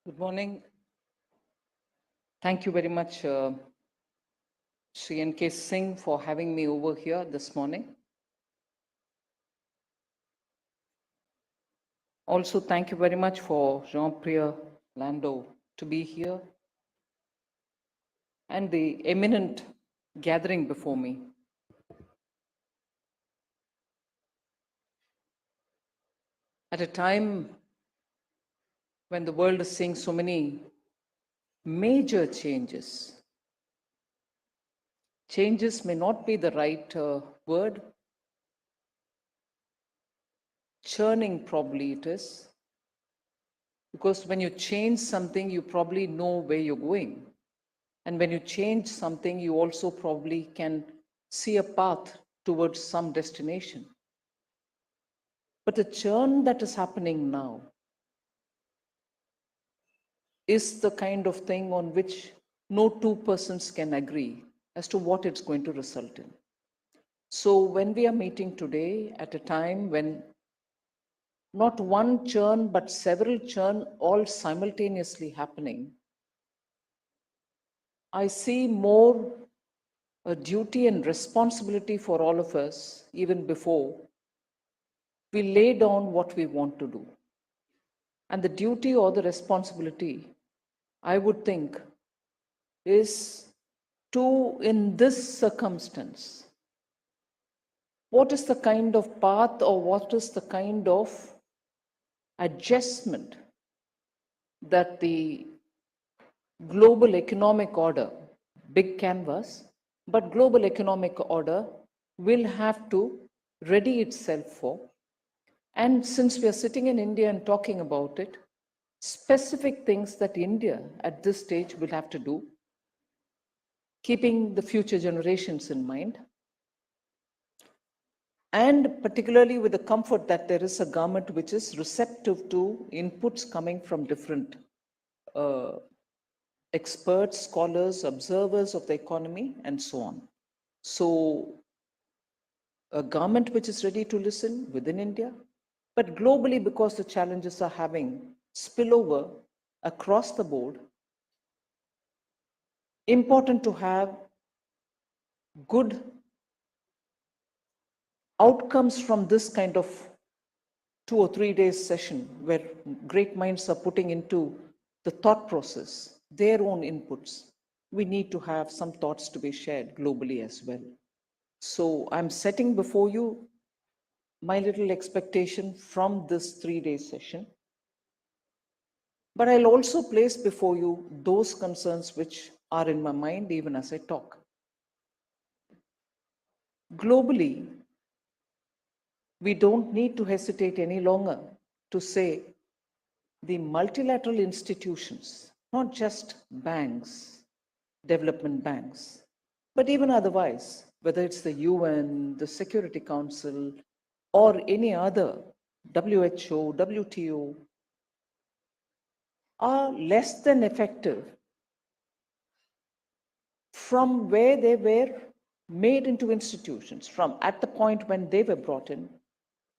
Good morning. Thank you very much, Sri N.K. Singh, for having me over here this morning. Also, thank you very much for Jean-Pierre Lando to be here and the eminent gathering before me. At a time when the world is seeing so many major changes, changes may not be the right word. Churning probably it is, because when you change something, you probably know where you're going. And when you change something, you also probably can see a path towards some destination. But the churn that is happening now is the kind of thing on which no two persons can agree as to what it's going to result in. So when we are meeting today at a time when not one churn, but several churn all simultaneously happening, I see more a duty and responsibility for all of us, even before we lay down what we want to do. And the duty or the responsibility, I would think, is to, in this circumstance, what is the kind of path or what is the kind of adjustment that the global economic order, big canvas, but global economic order will have to ready itself for. And since we are sitting in India and talking about it, specific things that India at this stage will have to do, keeping the future generations in mind, and particularly with the comfort that there is a government which is receptive to inputs coming from different experts, scholars, observers of the economy, and so on. So a government which is ready to listen within India, but globally, because the challenges are having spillover across the board, important to have good outcomes from this kind of 2 or 3 days session where great minds are putting into the thought process their own inputs. We need to have some thoughts to be shared globally as well. So I'm setting before you my little expectation from this 3-day session. But I'll also place before you those concerns which are in my mind even as I talk. Globally, we don't need to hesitate any longer to say the multilateral institutions, not just banks, development banks, but even otherwise, whether it's the UN, the Security Council, or any other, WHO, WTO, are less than effective from where they were made into institutions, from at the point when they were brought in.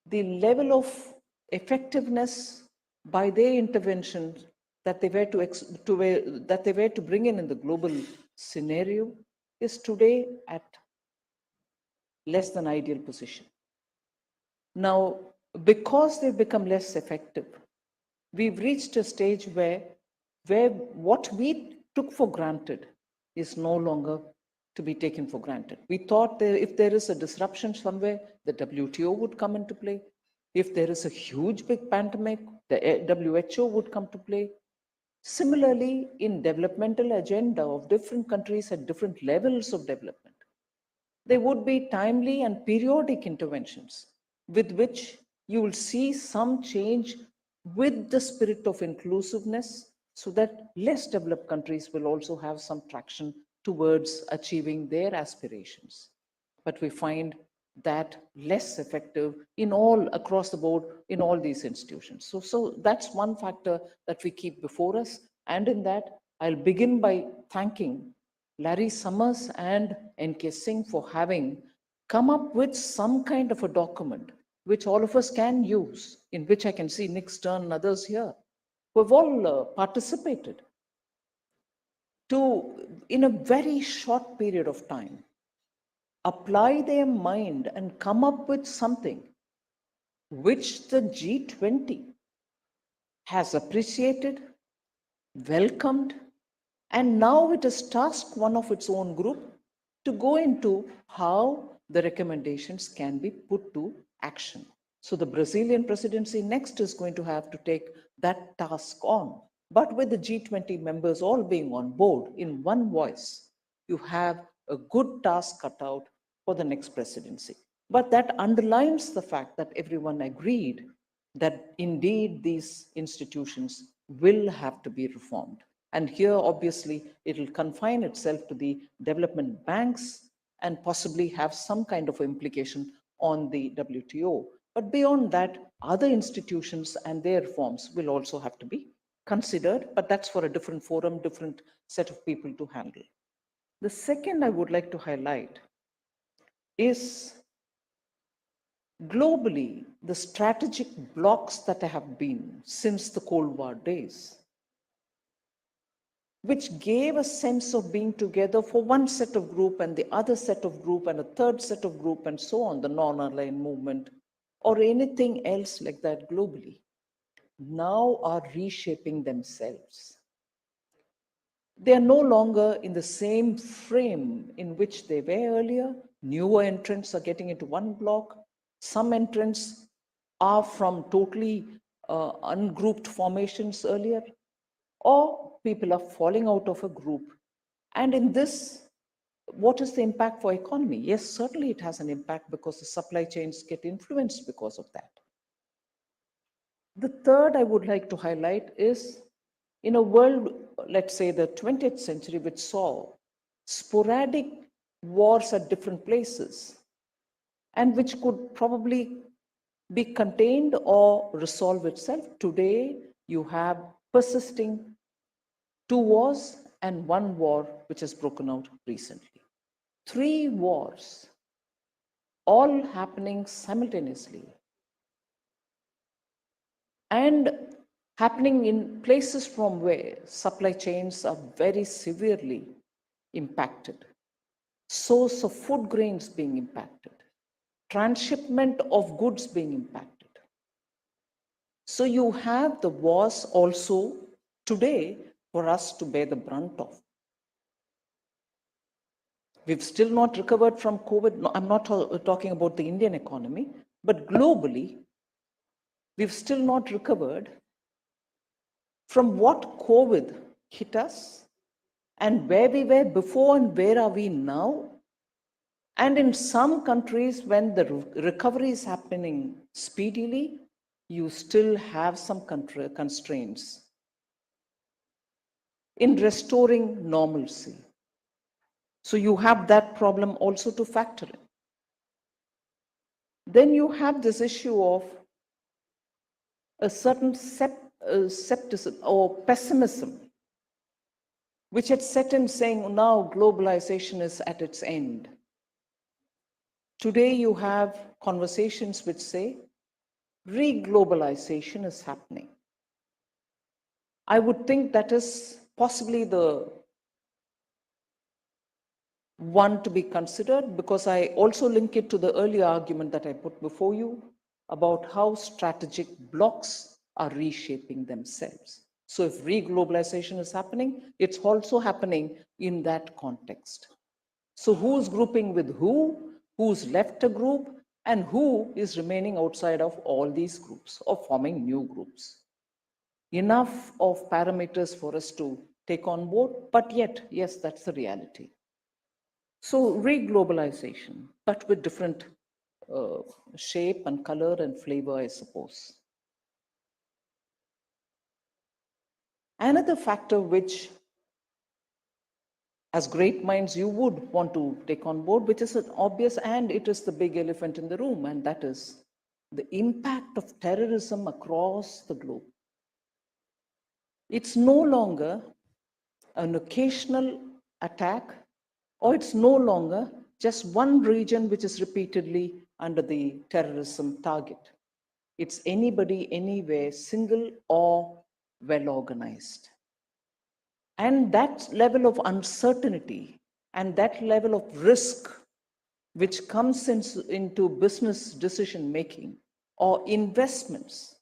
The level of effectiveness by their interventions that they were to bring in the global scenario is today at less than ideal position. Now, because they've become less effective, we've reached a stage where what we took for granted is no longer to be taken for granted. We thought that if there is a disruption somewhere, the WTO would come into play. If there is a huge big pandemic, the WHO would come to play. Similarly, in developmental agenda of different countries at different levels of development, there would be timely and periodic interventions with which you will see some change with the spirit of inclusiveness so that less developed countries will also have some traction towards achieving their aspirations. But we find that less effective in all across the board in all these institutions. So that's one factor that we keep before us. And in that, I'll begin by thanking Larry Summers and N.K. Singh for having come up with some kind of a document which all of us can use, in which I can see Nick Stern and others here, who have all participated to, in a very short period of time, apply their mind and come up with something which the G20 has appreciated, welcomed, and now it has tasked one of its own group to go into how the recommendations can be put to action. So the Brazilian presidency next is going to have to take that task on. But with the G20 members all being on board in one voice, you have a good task cut out for the next presidency. But that underlines the fact that everyone agreed that indeed these institutions will have to be reformed. And here, obviously, it will confine itself to the development banks and possibly have some kind of implication on the WTO. But beyond that, other institutions and their reforms will also have to be considered, but that's for a different forum, different set of people to handle. The second I would like to highlight is globally the strategic blocks that have been since the Cold War days, which gave a sense of being together for one set of group and the other set of group and a third set of group and so on, the non-aligned movement or anything else like that globally, now are reshaping themselves. They are no longer in the same frame in which they were earlier. Newer entrants are getting into one block. Some entrants are from totally ungrouped formations earlier, or people are falling out of a group. And in this, what is the impact for economy? Yes, certainly it has an impact because the supply chains get influenced because of that. The third I would like to highlight is in a world, let's say the 20th century, which saw sporadic wars at different places and which could probably be contained or resolve itself. Today, you have persisting 2 wars and 1 war which has broken out recently. 3 wars, all happening simultaneously and happening in places from where supply chains are very severely impacted. Source of food grains being impacted, transshipment of goods being impacted. So you have the wars also today for us to bear the brunt of. We've still not recovered from COVID. No, I'm not talking about the Indian economy, but globally, we've still not recovered from what COVID hit us and where we were before and where are we now. And in some countries, when the recovery is happening speedily, you still have some constraints in restoring normalcy. So you have that problem also to factor in. Then you have this issue of a certain skepticism or pessimism, which had set in saying now globalization is at its end. Today you have conversations which say re-globalization is happening. I would think that is possibly the one to be considered, because I also link it to the earlier argument that I put before you about how strategic blocks are reshaping themselves. So if re-globalization is happening, it's also happening in that context. So who's grouping with who's left a group, and who is remaining outside of all these groups or forming new groups? Enough of parameters for us to take on board, but yet, yes, that's the reality. So re-globalization, but with different shape and color and flavor, I suppose. Another factor which, as great minds, you would want to take on board, which is an obvious, and it is the big elephant in the room, and that is the impact of terrorism across the globe. It's no longer an occasional attack, or it's no longer just one region which is repeatedly under the terrorism target. It's anybody, anywhere, single or well organized. And that level of uncertainty and that level of risk which comes into business decision making or investments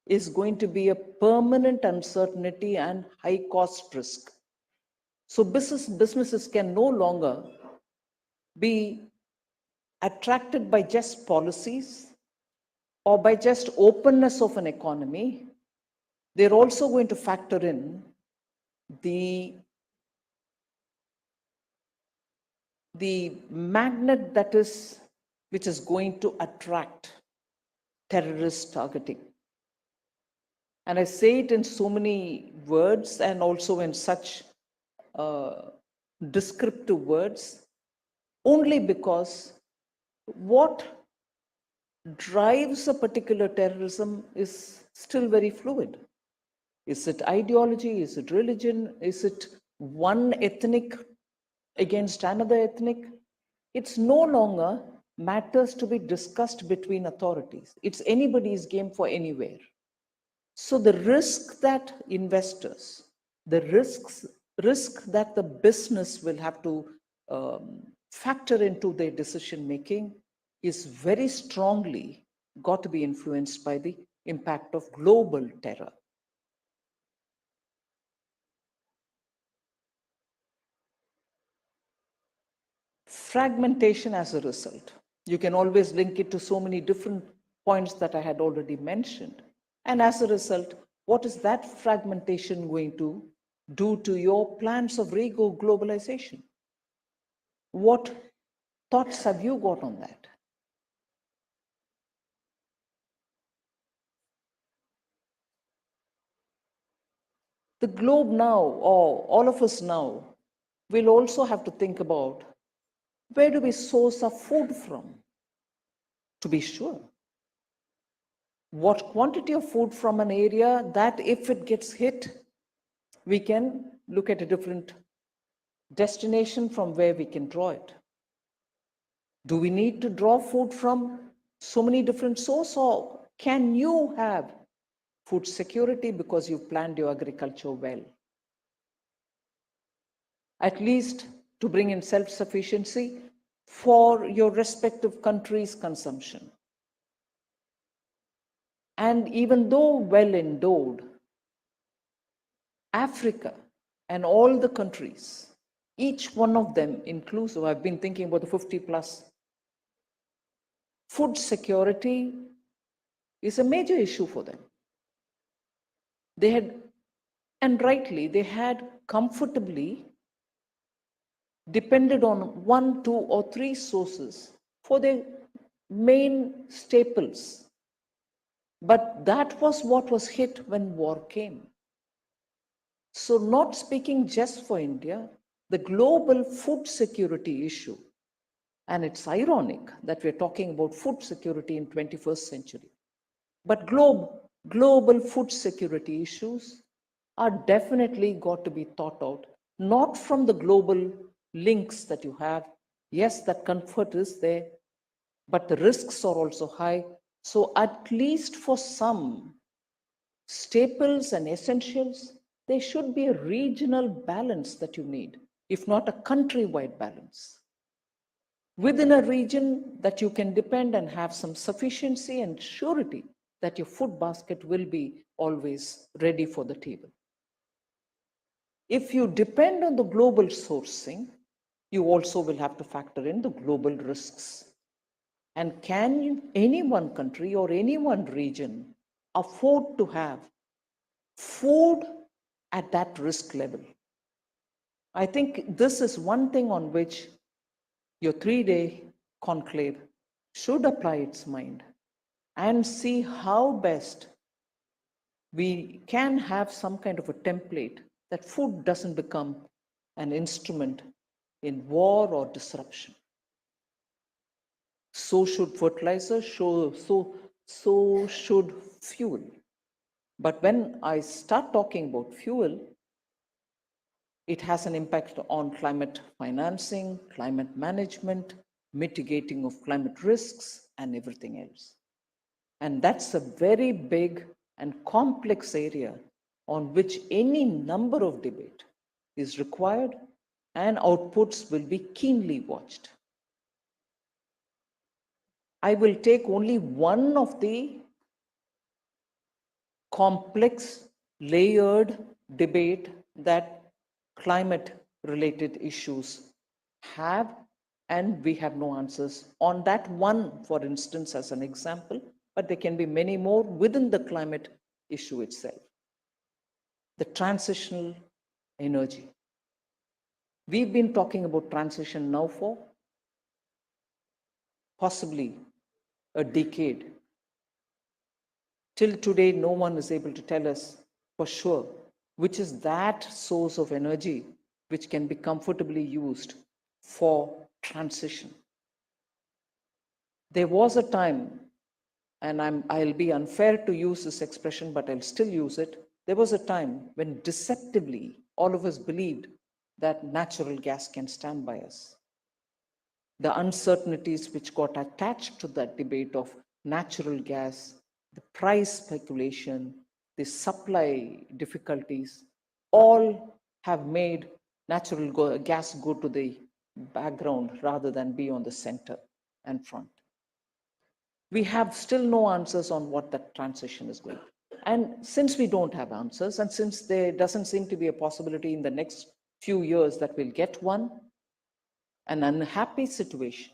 is going to be a permanent uncertainty and high cost risk. So businesses can no longer be attracted by just policies or by just openness of an economy. They're also going to factor in the magnet which is going to attract terrorist targeting. And I say it in so many words and also in such descriptive words, only because what drives a particular terrorism is still very fluid. Is it ideology? Is it religion? Is it one ethnic against another ethnic? It's no longer matters to be discussed between authorities. It's anybody's game for anywhere. So the risk that investors, the risk that the business will have to factor into their decision making is very strongly got to be influenced by the impact of global terror. Fragmentation as a result. You can always link it to so many different points that I had already mentioned. And as a result, what is that fragmentation going to do to your plans of globalization? What thoughts have you got on that? The globe now, or all of us now, will also have to think about where do we source our food from? To be sure, what quantity of food from an area that if it gets hit, we can look at a different destination from where we can draw it. Do we need to draw food from so many different sources, or can you have food security because you've planned your agriculture well? At least to bring in self-sufficiency for your respective country's consumption. And even though well endowed, Africa and all the countries, each one of them inclusive, I've been thinking about the 50 plus, food security is a major issue for them. They had, and rightly, they had comfortably depended on 1, 2, or 3 sources for their main staples. But that was what was hit when war came. So not speaking just for India, the global food security issue, and it's ironic that we're talking about food security in 21st century, but global food security issues are definitely got to be thought out, not from the global links that you have. Yes, that comfort is there, but the risks are also high. So at least for some staples and essentials, there should be a regional balance that you need, if not a countrywide balance. Within a region that you can depend and have some sufficiency and surety that your food basket will be always ready for the table. If you depend on the global sourcing, you also will have to factor in the global risks. And can any one country or any one region afford to have food at that risk level? I think this is one thing on which your 3-day conclave should apply its mind and see how best we can have some kind of a template that food doesn't become an instrument in war or disruption. So should fertilizer, so should fuel. But when I start talking about fuel, it has an impact on climate financing, climate management, mitigating of climate risks, and everything else. And that's a very big and complex area on which any number of debate is required and outputs will be keenly watched. I will take only one of the complex, layered debate that climate-related issues have, and we have no answers on that one, for instance, as an example, but there can be many more within the climate issue itself. The transitional energy. We've been talking about transition now for possibly a decade. Till today, no one is able to tell us for sure which is that source of energy which can be comfortably used for transition. There was a time, and I'll be unfair to use this expression, but I'll still use it. There was a time when deceptively all of us believed that natural gas can stand by us. The uncertainties which got attached to that debate of natural gas, the price speculation, the supply difficulties, all have made natural gas go to the background rather than be on the center and front. We have still no answers on what that transition is going to be. And since we don't have answers, and since there doesn't seem to be a possibility in the next few years that we'll get one, an unhappy situation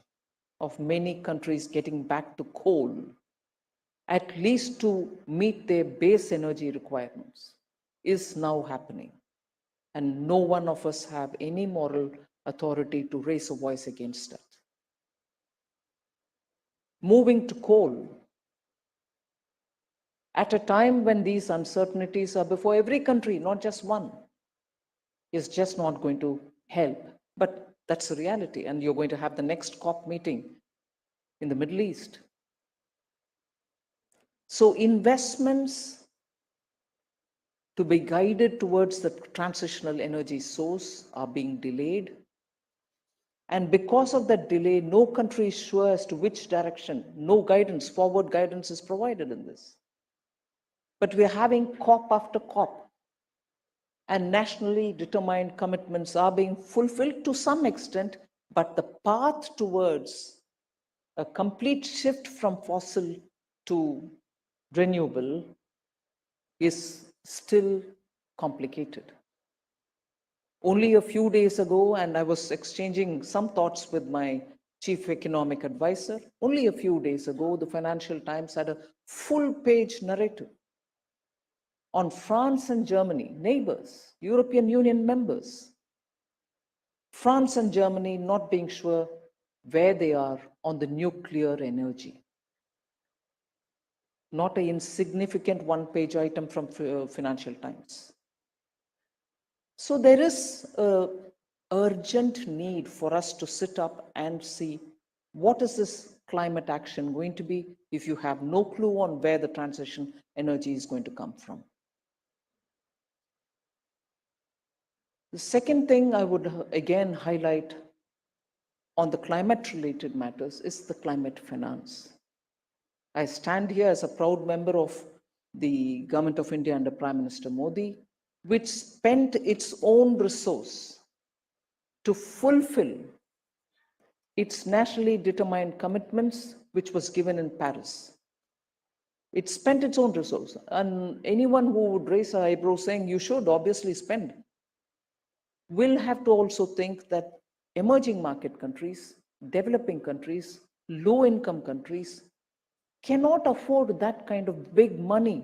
of many countries getting back to coal, at least to meet their base energy requirements, is now happening. And no one of us have any moral authority to raise a voice against it. Moving to coal, at a time when these uncertainties are before every country, not just one, is just not going to help. But that's the reality. And you're going to have the next COP meeting in the Middle East. So investments to be guided towards the transitional energy source are being delayed. And because of that delay, no country is sure as to which direction, no guidance, forward guidance is provided in this. But we're having COP after COP, and nationally determined commitments are being fulfilled to some extent, but the path towards a complete shift from fossil to renewable is still complicated. Only a few days ago, and I was exchanging some thoughts with my chief economic advisor, only a few days ago, the Financial Times had a full-page narrative on France and Germany, neighbors, European Union members. France and Germany not being sure where they are on the nuclear energy. Not an insignificant one-page item from Financial Times. So there is an urgent need for us to sit up and see what is this climate action going to be if you have no clue on where the transition energy is going to come from. The second thing I would again highlight on the climate-related matters is the climate finance. I stand here as a proud member of the Government of India under Prime Minister Modi, which spent its own resource to fulfill its nationally determined commitments, which was given in Paris. It spent its own resource. And anyone who would raise an eyebrow saying you should obviously spend, will have to also think that emerging market countries, developing countries, low-income countries cannot afford that kind of big money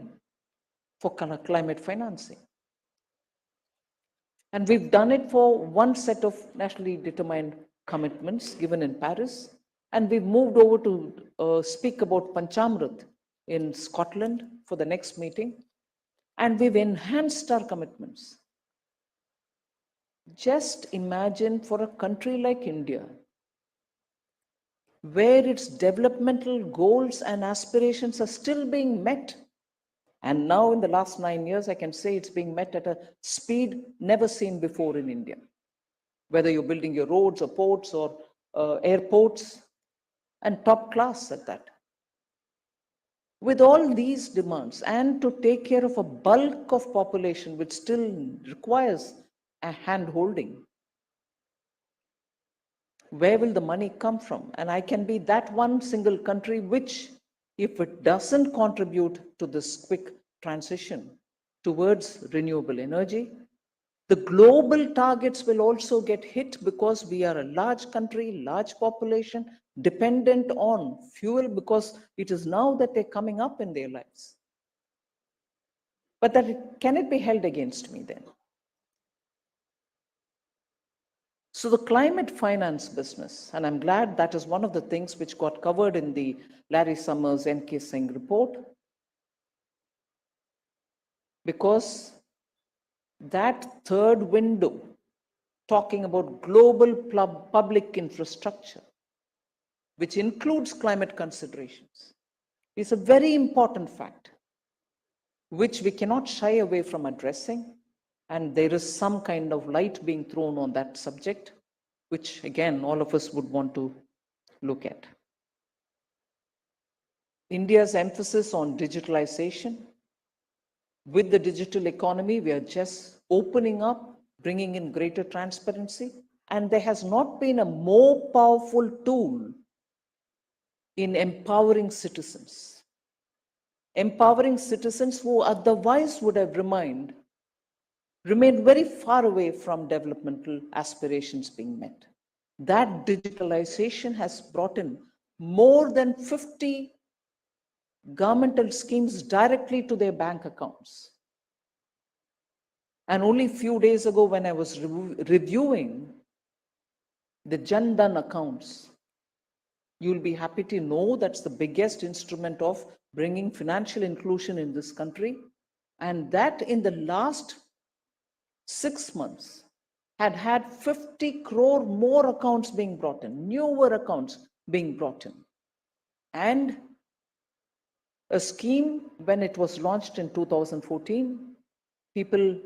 for climate financing. And we've done it for one set of nationally determined commitments given in Paris, and we've moved over to speak about Panchamrit in Scotland for the next meeting, and we've enhanced our commitments. Just imagine for a country like India, where its developmental goals and aspirations are still being met. And now in the last 9 years, I can say it's being met at a speed never seen before in India. Whether you're building your roads or ports or airports, and top class at that. with all these demands and to take care of a bulk of population which still requires a hand holding, where will the money come from? And I can be that one single country which, if it doesn't contribute to this quick transition towards renewable energy, the global targets will also get hit because we are a large country, large population, dependent on fuel because it is now that they're coming up in their lives. But can it be held against me then? So the climate finance business, and I'm glad that is one of the things which got covered in the Larry Summers N.K. Singh report, because that third window talking about global public infrastructure, which includes climate considerations, is a very important fact which we cannot shy away from addressing. And there is some kind of light being thrown on that subject, which again, all of us would want to look at. India's emphasis on digitalization. With the digital economy, we are just opening up, bringing in greater transparency, and there has not been a more powerful tool in empowering citizens. Empowering citizens who otherwise would have remained very far away from developmental aspirations being met. That digitalization has brought in more than 50 governmental schemes directly to their bank accounts. And only a few days ago, when I was reviewing the Jan Dhan accounts, you'll be happy to know that's the biggest instrument of bringing financial inclusion in this country. And that in the last 6 months had 50 crore more accounts being brought in, newer accounts being brought in. And a scheme, when it was launched in 2014, people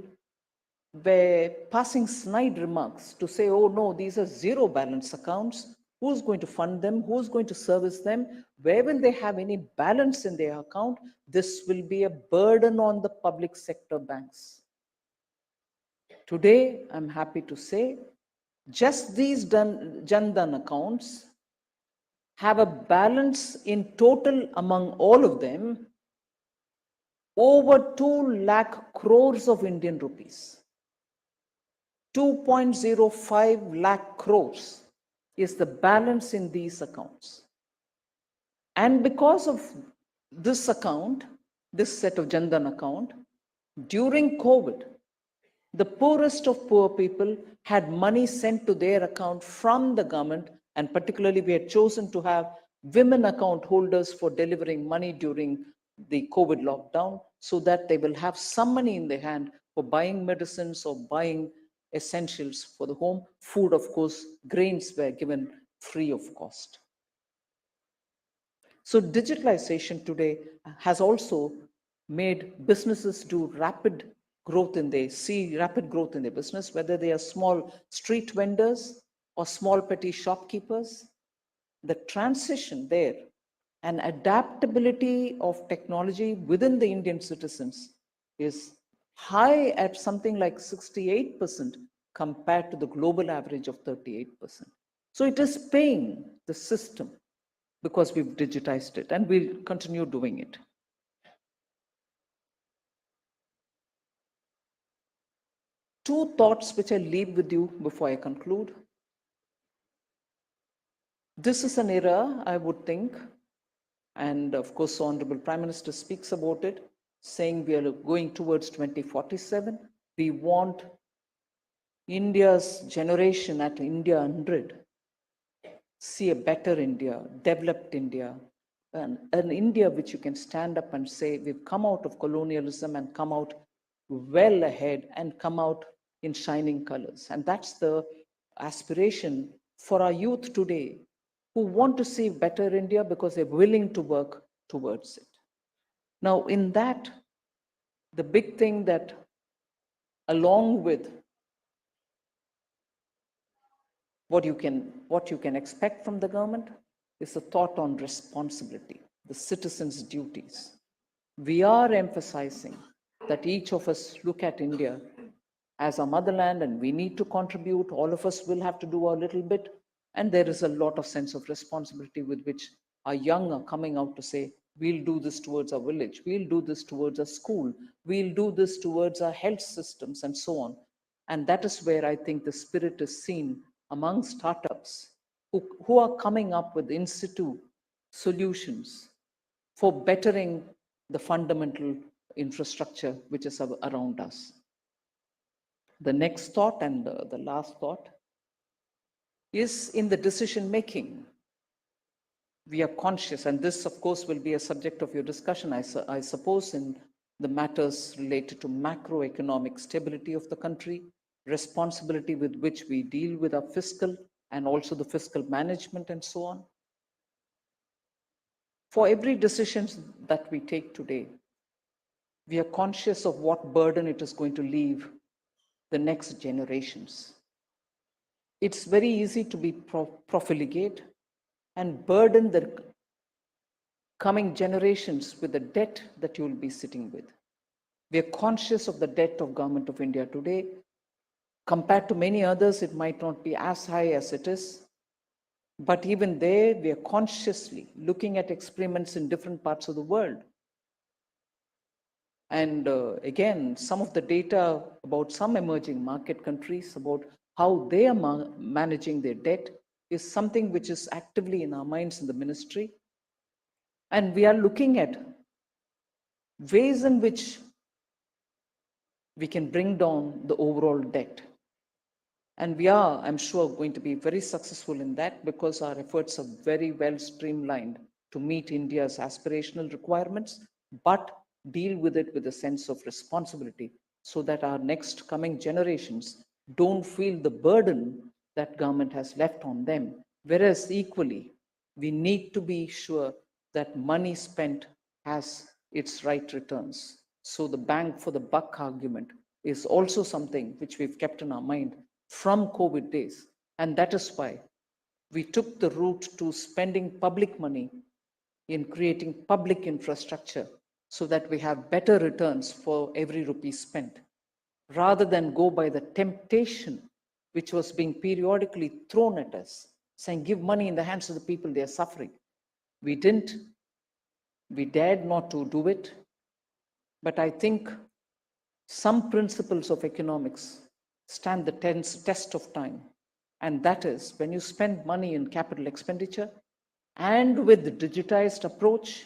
were passing snide remarks to say, oh no, these are zero balance accounts. Who's going to fund them? Who's going to service them? Where will they have any balance in their account? This will be a burden on the public sector banks. Today, I'm happy to say, just these Jan Dhan accounts have a balance in total among all of them over 2 lakh crores of Indian rupees. 2.05 lakh crores is the balance in these accounts. And because of this account, this set of Jan Dhan account, during COVID, the poorest of poor people had money sent to their account from the government, and particularly we had chosen to have women account holders for delivering money during the COVID lockdown, so that they will have some money in their hand for buying medicines or buying essentials for the home. Food, of course, grains were given free of cost. So digitalization today has also made businesses do rapid growth in their business, whether they are small street vendors or small petty shopkeepers. The transition there and adaptability of technology within the Indian citizens is high at something like 68% compared to the global average of 38%. So it is paying the system because we've digitized it and we'll continue doing it. Two thoughts which I leave with you before I conclude. This is an era, I would think, and of course, Honorable Prime Minister speaks about it, saying we are going towards 2047. We want India's generation at India 100 see a better India, developed India, an India which you can stand up and say, we've come out of colonialism and come out well ahead and come out in shining colors. And that's the aspiration for our youth today, who want to see better India because they're willing to work towards it. Now, in that, the big thing that, along with what you can expect from the government, is a thought on responsibility. the citizens' duties. We are emphasizing that each of us look at India as our motherland and we need to contribute. All of us will have to do a little bit. And there is a lot of sense of responsibility with which our young are coming out to say, we'll do this towards our village, we'll do this towards our school, we'll do this towards our health systems, and so on. And that is where I think the spirit is seen among startups who are coming up with in situ solutions for bettering the fundamental infrastructure which is around us. The next thought and the last thought is in the decision making. We are conscious, and this of course will be a subject of your discussion, I suppose, in the matters related to macroeconomic stability of the country, responsibility with which we deal with our fiscal and also the fiscal management and so on. For every decision that we take today, we are conscious of what burden it is going to leave the next generations. It's very easy to be profligate and burden the coming generations with the debt that you will be sitting with. We are conscious of the debt of Government of India today. Compared to many others, it might not be as high as it is. But even there, we are consciously looking at experiments in different parts of the world. And again, some of the data about some emerging market countries, about how they are managing their debt, is something which is actively in our minds in the ministry. And we are looking at ways in which we can bring down the overall debt. And we are, I'm sure, going to be very successful in that because our efforts are very well streamlined to meet India's aspirational requirements, but deal with it with a sense of responsibility so that our next coming generations don't feel the burden that government has left on them. Whereas equally, we need to be sure that money spent has its right returns. So the bang for the buck argument is also something which we've kept in our mind from COVID days. And that is why we took the route to spending public money in creating public infrastructure so that we have better returns for every rupee spent, rather than go by the temptation which was being periodically thrown at us, saying, give money in the hands of the people, they are suffering. We didn't, we dared not to do it. But I think some principles of economics stand the test of time. And that is when you spend money in capital expenditure and with the digitized approach,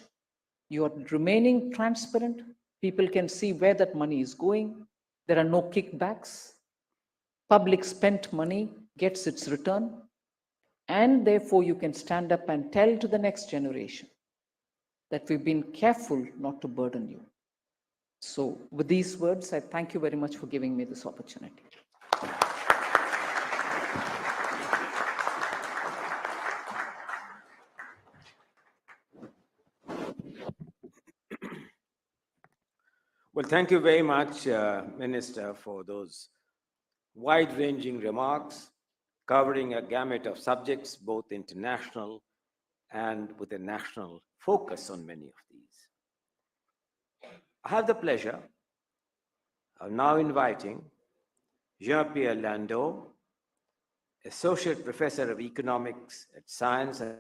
you are remaining transparent. People can see where that money is going. There are no kickbacks. Public spent money gets its return. And therefore, you can stand up and tell to the next generation that we've been careful not to burden you. So with these words, I thank you very much for giving me this opportunity. Well, thank you very much, Minister, for those wide-ranging remarks covering a gamut of subjects, both international and with a national focus on many of these. I have the pleasure of now inviting Jean-Pierre Landau, Associate Professor of Economics at Science and